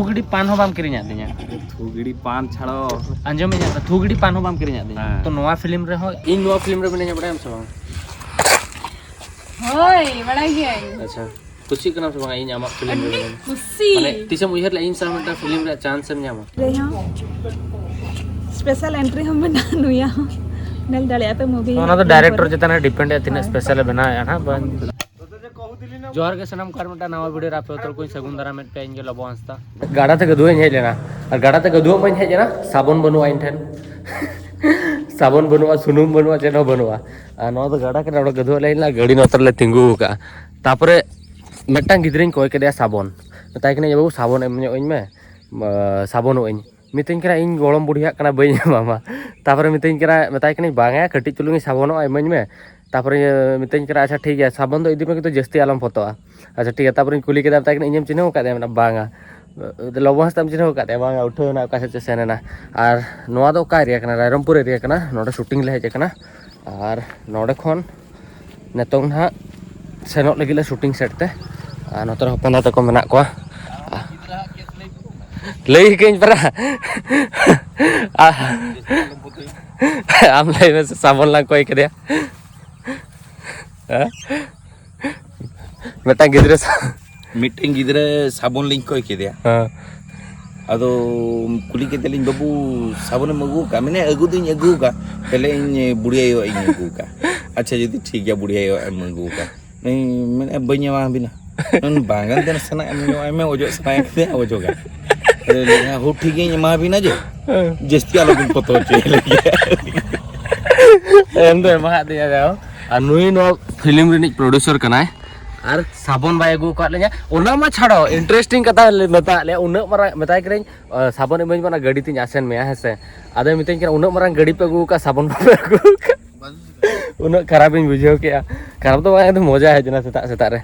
थुगड़ी पान हो बाम किरिᱧ आदिnya थुगड़ी पान छाड़ो अंजम में जाता थुगड़ी पान हो बाम किरिᱧ आदिnya तो नोवा फिल्म रे हो इन नोवा फिल्म रे बने बड़ा हम सब होय बड़ा गया अच्छा कुछ ही करना सब इन आमा फिल्म रे खुशी माने तिसम उइहर ला इन साल में फिल्म रे चांस हम ᱧᱟᱢᱟ रे हां स्पेशल एंट्री हम बना नुया नेल दलिया पे मूवी तो ना तो डायरेक्टर जितना डिपेंड है तिना स्पेशल बनाया ना जोहर के सनम कर मटा नवा वीडियो रापे तो कोई सगुन दारा में पे इंगे लबो हंसता गाड़ा ते गदुए हे लेना और गाड़ा ते गदुए मन हे जेना साबुन बनुआ इन ठन साबुन बनुआ सुनुम बनुआ जेनो बनुआ नो तो गाड़ा के नोड गदुए लेना गाड़ी नतर ले तिंगु का तापरे मिटटांग गिद्रिन कोय केदिया साबुन मताय कने बाबू साबुन एम इन में साबुन ओइन मितिन करा इन गोलम बुढ़िया कना बई मामा तापरे मितिन करा मताय कने बांगा कटी चुलुंग साबुन एमन में तापरे मितिन करा अच्छा ठीक है साबुन दो इदी में तो जस्ती आलम फोटोआ अच्छा ठीक है तापरे कुली के ताकने इᱧᱮᱢ चिन्हव का दे बांगा लबो हंसताम चिन्हव का दे बांगा उठो ना का से सेना और नोआ दो का एरिया कना रायरमपुर एरिया कना नोडे शूटिंग ले हेज कना और नोडे खन नेतों ना सेनोक लगिले शूटिंग सेट ते नोतर हपना तको मेना को लई केñ परा आम लई में साबुन ला कोई के दिया मिटटांग गिद्रे साबुन लिंक कोई के दिया अदो कुली के तेलिंग बाबू साबुन मगु का मैंने अगु दिन अगु का पहले इन बुढ़िया यो इन अगु का अच्छा जदी ठीक है बुढ़िया यो एम अगु का नहीं मैंने बन्या वहां बिना नन बांगन देन सना एम ओजो सना के ओजो का हो ठीक है मा बिना जे जस्ती आलो बिन पतो चे एम दो मा दिया जाओ और नुई नो फिल्म रिनिक प्रोड्यूसर कनाय और साबुन बाय अगु का ले냐 ओना मा छाड़ो इंटरेस्टिंग कथा मता ले उना मारा मताय करें साबुन इमेज बना गाड़ी तिन आसेन में है आदे मितें के उना मारा गाड़ी पे अगु का साबुन पे अगु का उना खराब इन बुझाव के खराब तो बाय तो मजा है जना सेता सेता रे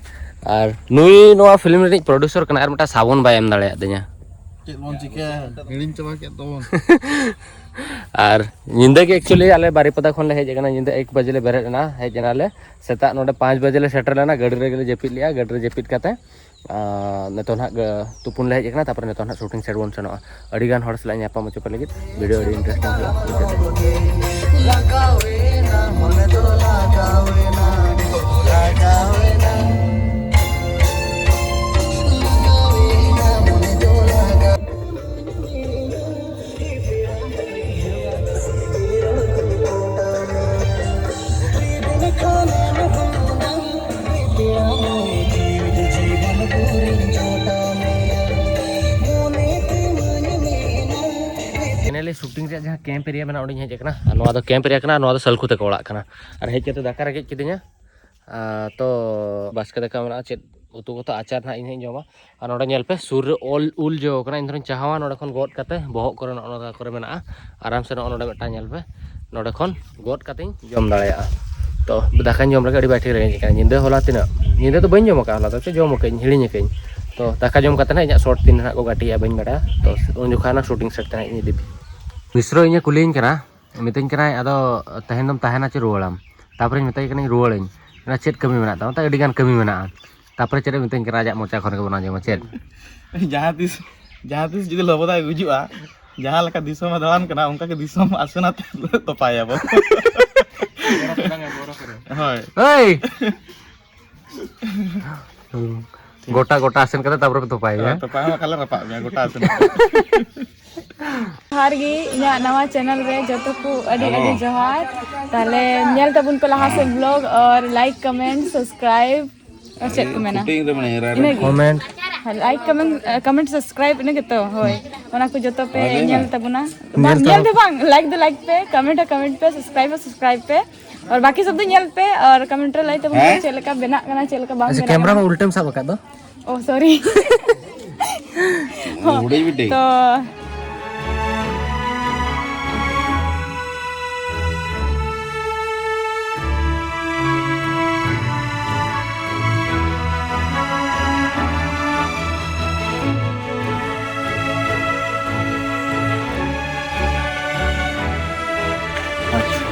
और नुई नो फिल्म रिनिक प्रोड्यूसर कना और मटा साबुन बाय एम दाड़े दिnya चेक बोन चिका हिलिन चबा के तो और निंदा के एक्चुअली आले बारीपदा खन ले हेज गना निंदा 1 बजे ले बेरे ना हेज नाले सेता नोडे 5 बजे ले सेटर लेना गाड़ी रे जेपिट लिया गाड़ी रे जेपिट काते नेतो ना तुपुन ले हेज गना तापर नेतो ना शूटिंग सेट वन सनो अडी गान हर सला न्यापा मचो पे लगित वीडियो अडी इंटरेस्टिंग लगावे ना मने तो लगावे ना शूटिंग रे जहां कैंप एरिया में ओडी हेज कना नोआ दो कैंप एरिया कना नोआ दो सलखु तक ओड़ा कना और हेज के दाका रे किदिnya तो बास्के दाका मना चेत उतु को तो आचार ना इन जमा और नोडे नेल पे सुर ओल उल जो कना इन चाहवा नोडे खन गोट काते बहक करे नोडा करे मेना आराम से नोडे मेटा नेल पे नोडे खन गोट काते जम दाड़ेया तो दाका जम लगे अडी बाठी रे का निंदे होला तिना निंदे तो बइन जम का होला तो जम के हिड़िन के तो दाका जम काते ना इना शॉर्ट तीन ना को गाटिया बइन बड़ा तो उन जुखाना शूटिंग सेट तना इन दिबी मिश्रो इन कुलिन कना मितन कना अदो तहनदम तहना चे रुवाड़ाम तापर मितई कना रुवाड़िन ना चेत कमी मेना ता अडी गान कमी मेना तापर चेत मितन कना आजा मोचा खन के बना जमा चेत जहां तीस जुदी लबदा गुजुआ जहां लका दिसम दान कना उनका के दिसम आसना तो पाया बो हाय ओय गोटा गोटा आसन करे तापर तो पाया काला रपा में गोटा आसन हार गे इना नवा चैनल रे जतो को अडी अडी जोहार ताले नेल तबुन पे लहा से ब्लॉग और लाइक कमेंट सब्सक्राइब और चेक को मेना कमेंट लाइक कमेंट सब्सक्राइब इने तो होय ओना को जतो पे नेल तबुना नेल दे बांग लाइक पे कमेंट पे सब्सक्राइब पे और बाकी सब तो नेल पे और कमेंट रे लाइक तबुन चेलका बेना कना चेलका बांग अच्छा कैमरा में उल्टेम सब का दो ओ सॉरी तो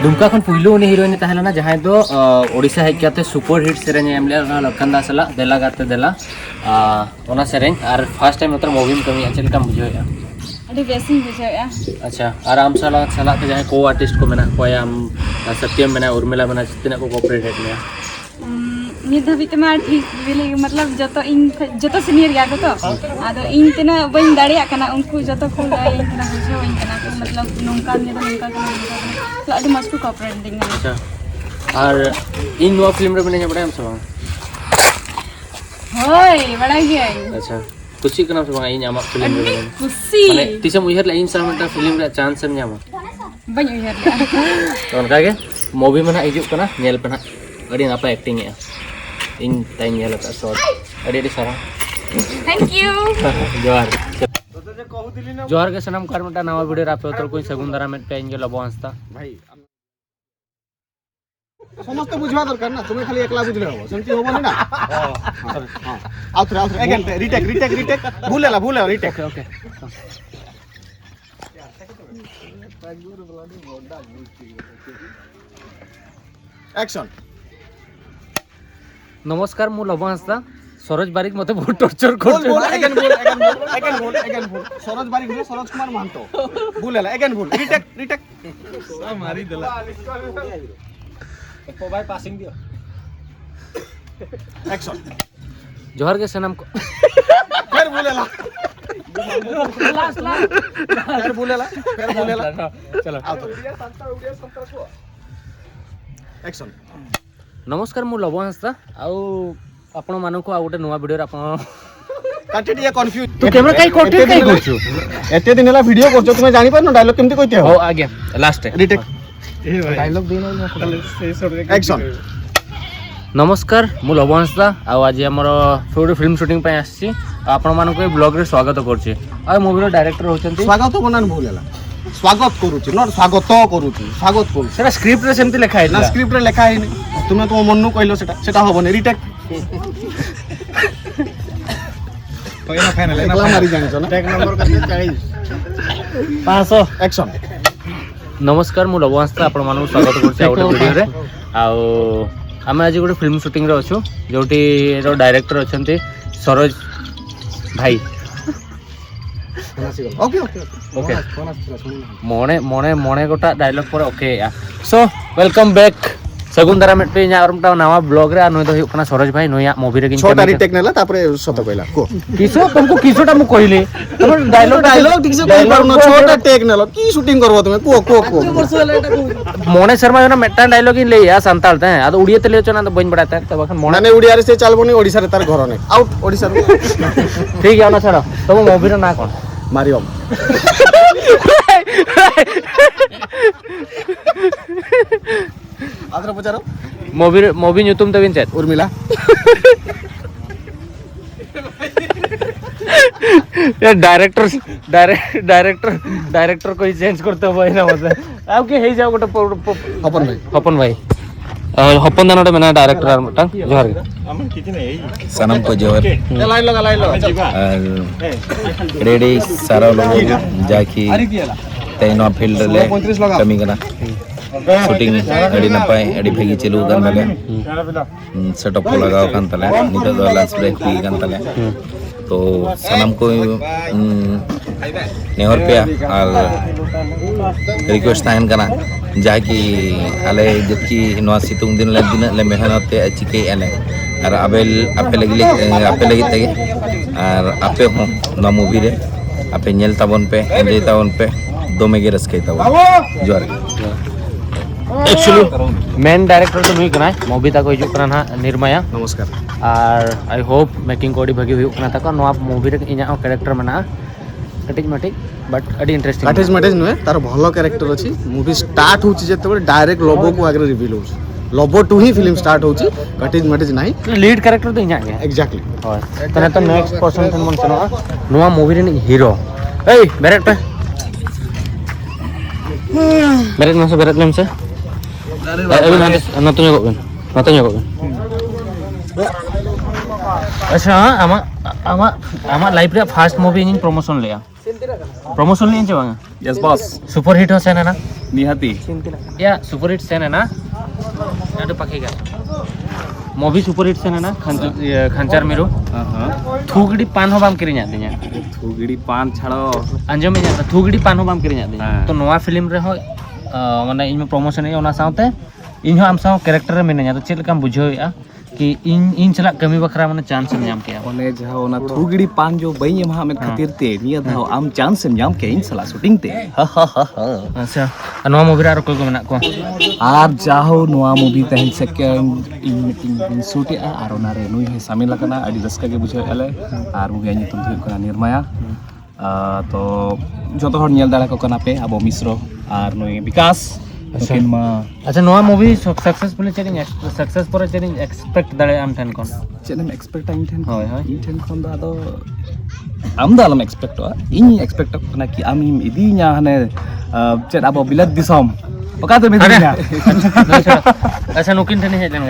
दुमका खन पुइलो उनी हीरोइन तहलना जहां दो ओडिशा हेज काते सुपर हिट सेरेंज एम ले लखन दास सला देला गाते देला ओना सेरेंज और फर्स्ट टाइम उतर मूवी में कमी चल कम बुझोया अभी बेसिंग बुझाया अच्छा और आम सला सला के जहां को आर्टिस्ट को मेना कोया आम सत्यम मेना उर्मिला मेना तिना को कोऑपरेट में नित धाबी तमा ठीक बिले मतलब जतो सीनियर या को तो आदो इन तना बइन दाड़िया कना उनको जतो को इन तना बुझो इन तना मतलब नोंका ने नोंका तो अडी मस्त को कोऑपरेट दिंग अच्छा और इन नो फिल्म रे बने बड़ा हम सब होय बड़ा गया अच्छा कुछ के नाम से बंगा इन आमा फिल्म रे खुशी माने तिसे मुइहर ला इन सालमटा फिल्म रे चांस हम न्यामा बइन उहर तो उनका के मूवी में ना हिजुक कना नेल पे ना अड़ी नापा एक्टिंग है इन टाइम नेल का शॉट अड़ी सारा थैंक यू जोहार जोहार के सनम करमटा नवा वीडियो रापे तो कोई सगुंदरा में पे इंगे लबो हंसता भाई समस्त बुझवा दरकार ना तुम्हें खाली एकला बुझले हो सेमती होबो ना हां आउथरे अगेन रिटेक भूलेला रिटेक ओके एक्शन नमस्कार मु लबो हंसता सरोज बारिक मते बहुत टॉर्चर कर अगेन बोल सरोज बारिक बोले सरोज कुमार महंतो भूलेला अगेन बोल रिटेक मारी देला एको भाई पासिंग दियो एक्शन जोहार के सनम फिर भूलेला चलो एक्शन नमस्कार मु लबो हंसता आउ आपण मानु को आ गोटे नवा वीडियो आपण काटे दिया कंफ्यूज तू कैमरा काई कोटे काई करछु एते दिन ला वीडियो करछो तुमे जानि पर न डायलॉग केमती कहते हो हो आ गया लास्ट रिटेक डायलॉग देना एक्शन नमस्कार मु लबो हंसता आ आज हमर फिल्म शूटिंग पे आछि आपण मानु को ब्लॉग रे स्वागत करछि आ मूवी रो डायरेक्टर होचंती स्वागत बनान भूलेला स्वागत करूची नॉट स्वागत करूची स्वागत करू सेटा स्क्रिप्ट रे सेमती लिखा है ना स्क्रिप्ट रे लिखा है तुमे तो मननु कहलो सेटा होबने रिटेक पहिला फाइनल एकला मारी जानिछो ना टेक नंबर कते 40 500 एक्शन नमस्कार मु लबो हंसता आपण मानु स्वागत करछि आ गोटे वीडियो रे आ आमे आज गोटे फिल्म शूटिंग रे अछु जोटी रो डायरेक्टर अछंती सरोज भाई ओके मोने गोटा डायलॉग पर ओके या सो वेलकम बैक सगुंदरा मेट पे यारमटा नवा ब्लॉग रे नय दो कना सरोज भाई नया मूवी रे छोटा रिटेक नेला तापरे सत कहला को किसो तुमको किसोटा मु कहली तुम डायलॉग ठीक से कहि पारनो छोटा टेक नेलो की शूटिंग करबो तुमे को मोने शर्मा जो मेटा डायलॉग इन ले या संताल ते आ उड़िया ते ले चना तो बन बड़ाता तब अखन मोने माने उड़िया रे से चलबोनी ओडिसा रे तार घर नै आउट ओडिसा रे ठीक है ना छाड़ो तुम मूवी रे ना कोन मारियम आदर पचारो मूवी न्यू तुम तविन चेत उर्मिला ये डायरेक्टर को चेंज करते हो ना मतलब अब के हे जाओ गोटे हपन भाई हपन दानोटे मैंने डायरेक्टर आर मटा जोहार सनम को जोहर लाइन लगा रेडी सारा लोग जाकी तैनो फील्ड ले कमी कना शूटिंग अड़ी नपाय अड़ी भेगी चलूกันतले सेटअप को लगाओ kan तले नितो दो लंच ब्रेक भी kan तले तो सनम को नेहर पे और रिक्वेस्ट ताहन कना जाकी आले जबकि नवा सितुंग दिन ले मेहनत ते चिके आले और आपे लगी तेगे और आपे हो ना मूवी रे आपे नेल ताबन पे एंजॉय ताबन पे दोमे गे रस्के ताबन जोर एक्चुअली मेन डायरेक्टर तो नुई कना मूवी ता को हिजु कना ना निर्मया नमस्कार और आई होप मेकिंग कोडी भागी हुई कना ता को नवा मूवी रे इना कैरेक्टर मना कटिज मटिज बट अडी इंटरेस्टिंग काटेज मटेज नुए तार भलो कैरेक्टर अछि मूवी स्टार्ट होची जेते डायरेक्ट लोगो को आगे रिवील होची लोबो टू ही फिल्म स्टार्ट होची काटेज मटेज नाही लीड कैरेक्टर तो इना है एग्जैक्टली होय तने तो नेक्स्ट पर्सन थन मन सनो नवा मूवी रे हीरो ए बेरेट पे बेरेट लेम से अभी नतुnya kok अच्छा ama live रे फर्स्ट मूवी इन प्रमोशन लिया प्रमोशन लिए बंगा यस बॉस सुपर हिट होसे ना निहाती या सुपर हिट सेन है ना यार पके का मूवी सुपर हिट सेन है ना खंचार मिरो थूगड़ी पान हो बाम किरिnya दिnya थुगड़ी पान छाड़ो अंजम में थूगड़ी पान हो बाम किरिnya दिnya तो नवा फिल्म रे हो माने इन प्रमोशन है ओना साउते इन हो आम साउ कैरेक्टर रे मिनanya तो चेल काम बुझोया कि इन चला कमी बखरा माने चांस में नाम के ओने जहां ओना थुगड़ी पान जो बई एमा में खातिर ते निया धाव आम चांस से नाम के इन सला शूटिंग ते अच्छा नवा मूवी रे कोई को मेना को आर जाहो नवा मूवी तहन से के इन मीटिंग शूट आर ओना रे नुई है शामिल लकना अडी रस्का के बुझे आले आर मूवी नि तुम कना निर्माया तो जतो हर नेल दाड़ा को कना पे अब मिश्रो आर नुई विकास अच्छा नवा मूवी सक्सेसफुली चेरिंग सक्सेस पर चेरिंग एक्सपेक्ट दाड़े आम ठन कोन चेनम एक्सपेक्ट टाइम ठन होय होय इन ठन कोन दा आम दा आलम एक्सपेक्ट इन एक्सपेक्ट कना कि आम इदी nya हने चेद अब बिलत दिसम पका तो मेदी nya अच्छा नुकिन ठन हे लेन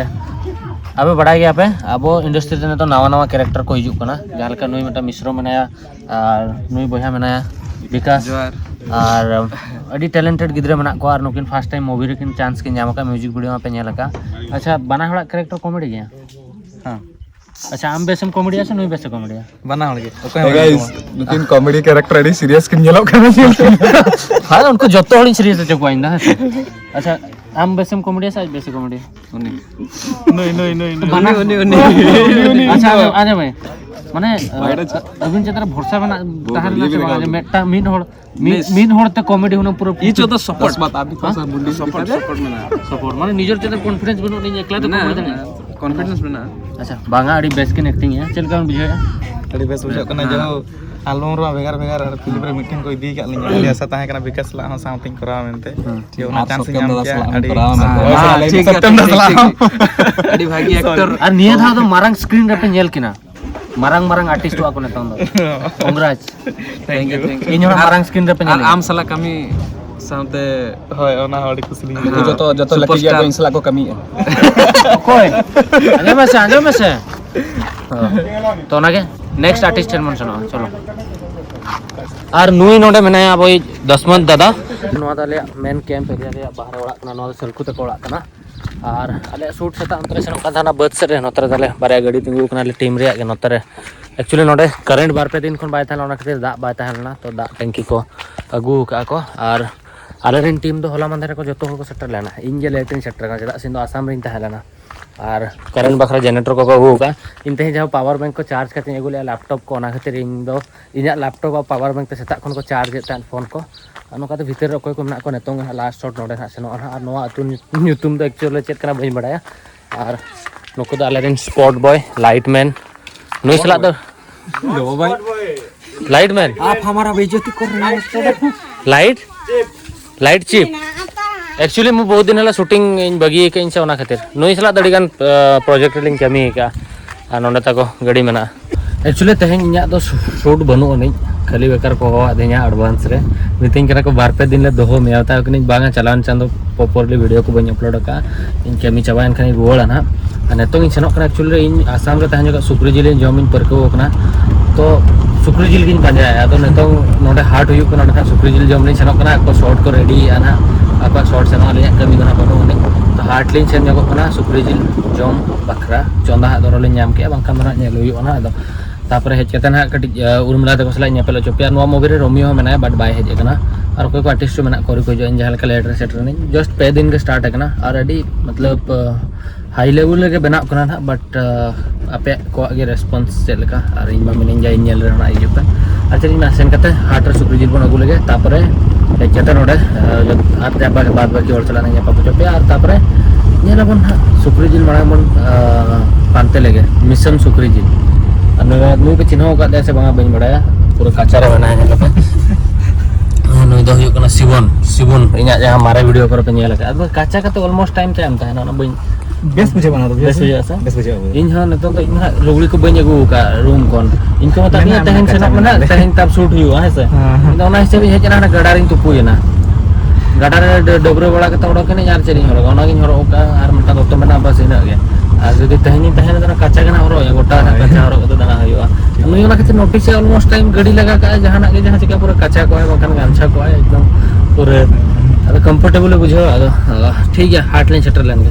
अब बड़ा गया पे अब इंडस्ट्री ने तो नवा नवा कैरेक्टर को हिजुक कना जहां लका नुई मटा मिश्रो मनाया और नुई बहा मनाया विकास और अड़ी टैलेंटेड गिद्रे मना को और नुकिन फर्स्ट टाइम मूवी रे किन चांस के नाम का म्यूजिक वीडियो में पे नेला का अच्छा बना हड़ा कैरेक्टर कॉमेडी गया हां अच्छा आम बेसम कॉमेडी है नुई बेस कॉमेडी बना हड़ के गाइस लेकिन कॉमेडी कैरेक्टर अड़ी सीरियस किन नेलो कना हां उनको जत्तो हड़ी सीरियस चको आइंदा अच्छा आम बेसम कॉमेडी है बेस कॉमेडी नहीं बना अच्छा आने भाई माने अबिन चेतरा भरोसा बना तहन ना से मेटा मीन होड़ ते कॉमेडी होना पूरा ई जो तो सपोर्ट बात आप भी तो मुंडी सपोर्ट सपोर्ट माने निजर चेतर कॉन्फिडेंस बनो नहीं एकला तो कॉमेडी नहीं कॉन्फिडेंस बना अच्छा बांगा अड़ी बेस के एक्टिंग है चल का बुझाया अड़ी बेस बुझा कना जो आलम रो भेगार भेगार फिल्म रे मीटिंग को इदी का लिया अड़ी आशा ताहे कना विकास ला हम साउथिंग करा मेनते जे ओना चांस नाम के अड़ी सत्यम दसला अड़ी भागी एक्टर और निया था तो मारंग स्क्रीन रे पे नेल किना मारंग मारंग आर्टिस्ट को ने तंद कांग्रेस थैंक यू इन मारंग स्क्रीन रे पे नेल आम सला कमी साउते होय ओना हड़ी कुसली जो लकी गया को इंसला को कमी है कोई आने में से तो ना के नेक्स्ट आर्टिस्ट चलमन सुनो चलो और नुई नोडे मेनाया अब 10 मंथ दादा नोआ दाले मेन कैंप एरिया रे बाहर ओड़ा कना नोआ सलकु तक ओड़ा कना और अले शूट सेता अंतरे सेनो का थाना बद से रे नोतरे दाले बारे गाड़ी तिंगु कना ले टीम रे के नोतरे एक्चुअली नोडे करंट बार पे दिन खन बाय थाला ओना खातिर दा बाय थालना तो दा टंकी को अगु का को और आलेन टीम दो होला मंदरे को जतो को सेटर लेना इन जे लेटिन सेटर का जदा सिंदो आसाम रिन थालना और करंट बखरा जनरेटर को अगु का इन ते जहां पावर बैंक को चार्ज करते एगुले लैपटॉप को ओना खातिर इन दो इना लैपटॉप और पावर बैंक ते सेता खन को चार्ज एता फोन को अनोका तो भीतर कोई को ना को नेतोंग लास्ट शॉट नोडे ना सेनो और नोआ अतु न्यूतुम तो एक्चुअली चेक कना बई बड़ाया और नुको दो आलेन स्पॉट बॉय लाइटमैन नुई सला दो लो भाई लाइटमैन आप हमारा बेइज्जती कर रहे हैं लाइट चिप एक्चुअली मु बहुत दिन हला शूटिंग इन बगी के इन से ओना खातिर नुई सला दड़ीगान प्रोजेक्ट लिंग कमी का आ नोंडे ताको गाड़ी मेना एक्चुअली तेहें इन्या दो शूट बनु ओनी खाली बेकार को होआ दे냐 एडवांस रे मिटिंग करा को बार पे दिन ले दोहो मेवता कनी बांगा चलान चांदो प्रॉपर्ली वीडियो को बन अपलोड का इन कमी चाबान खनी रुवाला ना नेतो इन सेनो कना एक्चुअली इन आसाम रे तहन सुक्री जिल इन जमिन परको कना तो सुक्री जिल गिन पांजाया आदो नेतो नोडे हार्ट हुयु कना ना सुक्री जिल जम लिन सेनो कना को शॉट को रेडी आना आपा शॉट सेनो ले कमी कना बनो ओनी तो हार्ट लिन सेन जगो कना सुक्री जिल जम बखरा चोंदा दरो ले नाम के बांका मना नेल हुयु ना आदो तापरे हेज केतना कटि उर्मिला तको सला ᱧᱮᱯᱮᱞ ᱪᱚᱯᱮ ᱱᱚᱣᱟ ᱢᱩᱵᱷᱤ रे रोमियो मेना बट बाय हेज कना और कोई को आर्टिस्ट मेना कोरी को जो इन जहां का लेटर सेटर नहीं जस्ट पे दिन के स्टार्ट है ना और अडी मतलब हाई लेवल के बना कना ना बट आपे को आगे रेस्पॉन्स चेल का और इन मिनिन जाय नेल रे ना इजु पे अच्छा इन सेन कते हार्ट रे सुक्री जिल बन अगु लगे तापरे हेज केता नोडे हाथ जाबा के बाद बाकी और चला नहीं पापा चोपे और तापरे नेलाबन सुक्री जिल मारा मन पानते लगे मिशन सुक्री जिल नुई पे चिन्ह का से बांगा बन बड़ाया पूरा काचा रे बना है लपे नुई दो हुयो कना सिबुन इना जहां मारे वीडियो कर पे नेल का अब काचा का तो ऑलमोस्ट टाइम टाइम था ना बन बेस बुझे बना दो बेस बुझे सा बेस बुझे इन हां न तो इन लुगड़ी को बन अगु का रूम कोन इनको मत नहीं तहन से ना तहन तब शूट हुयो है से ना हिसाब हे जना गडा रिन तुपुय ना गडा रे डबरे बड़ा के तोड़ के यार चरी हरो ओना गिन हरो का आर मटा तो मेना बस इना गे आ जदी तहनी तहन जना काचा गना हरो या गोटा काचा हरो तो दना हुयो नुई ओना के नोटिस ऑलमोस्ट टाइम गाड़ी लगा का जहां के जहां चिका पूरा काचा को है बखन गांछा को है एकदम पूरे कंफर्टेबल बुझे ठीक है हाट लें सेटर लेंगे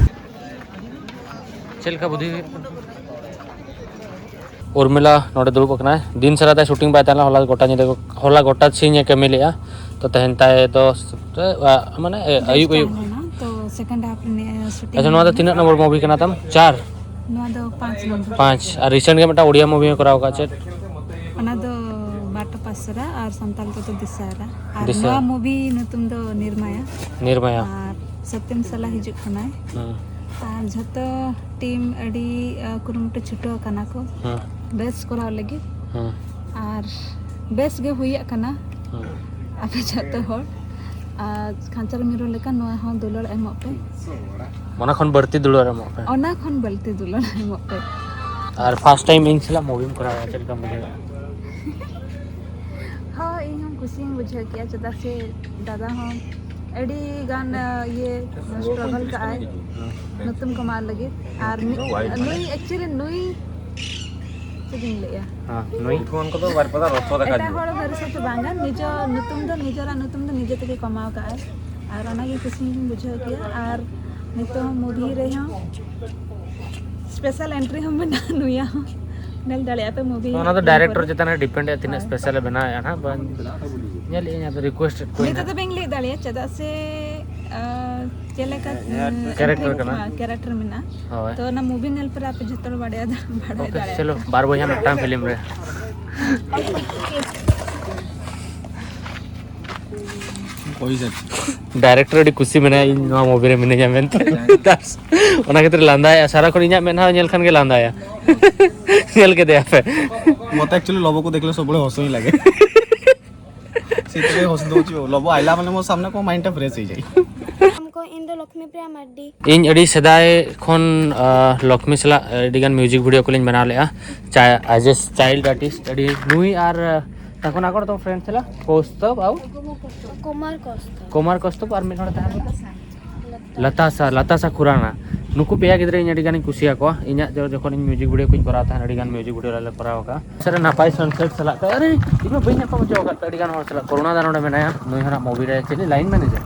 चल का बुद्धि उर्मिला नोड़े दुड़ुब कना दिन सारा ताय शूटिंग बाय ताला होला गोटा सीन कमी लेया तो तहन ताय तो माने अयुब तो सेकंड हाफ में शूटिंग अच्छा नोआ तीन नंबर मूवी कना तम 4 नोआ दो 5 नंबर 5 और रिसेंट के मटा ओडिया मूवी में कराव का चेट ओना दो बाटा पासरा और संताल तो दिसारा और दिसा। नोआ मूवी नुतुम दो निर्माया और सत्यम सला हिजुक खनाय और झतो टीम अडी कुरुमुट छुटो कना को बेस कराव लगी और बेस गे हुई कना आपे झतो होड़ खांचार मिरो लेका नोआ हो दुलर एमो पे मना खन बढ़ती दुलर एमो पे ओना खन बलते दुलर एमो पे और फर्स्ट टाइम इन सला मूवी में करावा चल का मुझे हाँ इन हम खुशी बुझे किया चदा से दादा हम एडी गान ये स्ट्रगल का आए नतुम कमाल लगे और नुई एक्चुअली नुई चेकिंग लेया हां नई फोन को तो बार पता रसो रखा एटा होड़ भरोसा तो बांगा निजो नुतुम दो निजे तके कमाव का आए और ओना की खुशी बुझे किया और नितो मूवी रे हम स्पेशल एंट्री हम बना नुया नेल दलिया पे मूवी तो ना तो डायरेक्टर जितना डिपेंड है तीन स्पेशल बनाया ना नेल इन अब रिक्वेस्ट कोई नितो तो बेंगली दलिया चदा से चले का कैरेक्टर का ना कैरेक्टर में ना हां तो ना मूवी नेल पर आप जतड़ बड़े ओके चलो बार बजे हम टाइम फिल्म रे कोई से डायरेक्टर अडी खुशी मेना इन नवा मूवी रे मिने जामेंते दास ओना केतर लांदाया सारा कोन इना मेना नेल खान के लांदाया नेल के दे पे मत एक्चुअली लबो को देखले सब बड़े हस ही लागे सीते हस दोची लबो आइला माने मो सामने को माइंड फ्रेश हो जाई हमको इंदो लक्ष्मी प्रिया मड्डी इन अडी सदाय खन लक्ष्मी सला अडीगान म्यूजिक वीडियो को लिन बना लेया एज ए चाइल्ड आर्टिस्ट अडी नुई आर तखन आकर तो फ्रेंड चला कौस्तव आउ कुमार कोस्ता कौस्तव आर मिन हड़ ता लतासा खुराना नुकु पेया गिद्रे इन अडीगान कुसिया को इना जखन म्यूजिक वीडियो को कराव था अडीगान म्यूजिक वीडियो ले कराव का सर नापाय सनसेट सला अरे इमा बइना पम जो का अडीगान हड़ सला कोरोना दानोडे मेनाया नुई हरा मूवी रे चली लाइन मैनेजर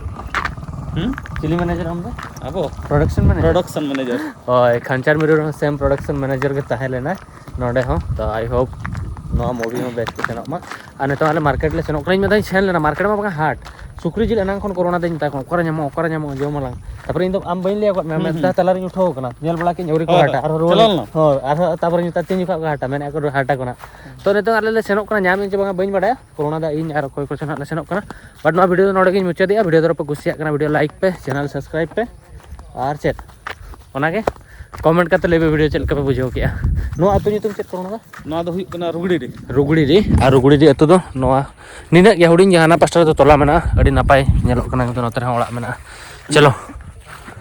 चिली मैनेजर हम अबो प्रोडक्शन मैनेजर ओय खंचार मिरो सेम प्रोडक्शन मैनेजर के ताहे लेना नोडे हो तो आई होप नो मूवी में बेस्ट सेनो मा आने तो आले मार्केट ले सेनो कहीं में सेन लेना मार्केट में बगा हाट सुक्री जिल अनांग खन कोरोना दिन ता कोरा न्यामो जो मला तापर इन तो आम बइन ले मैं दा तलार उठो कना नेल बला के औरी को हाटा और रोल हो आर तापर इन ताते का हाटा मैंने को हाटा कना तो ने तो आले ले सेनो कना न्याम इन बगा बइन बडा कोरोना दा इन आर कोई को सेनो ले सेनो कना बट नो वीडियो नोडे के मुचे दिया वीडियो दर पे कुसिया कना वीडियो लाइक पे चैनल सब्सक्राइब पे और चेक ओना के कमेंट करते लेबे वीडियो चल के बुझो किया नो अतु नितुम चेक कोरोना ना दो हुई कना रुगड़ी रे और रुगड़ी रे अतु दो नोआ निना या हुडिन जहाना पास्टर तो तोला मेना अडी नापाय नेलो कना तो नोतरे ओड़ा मेना चलो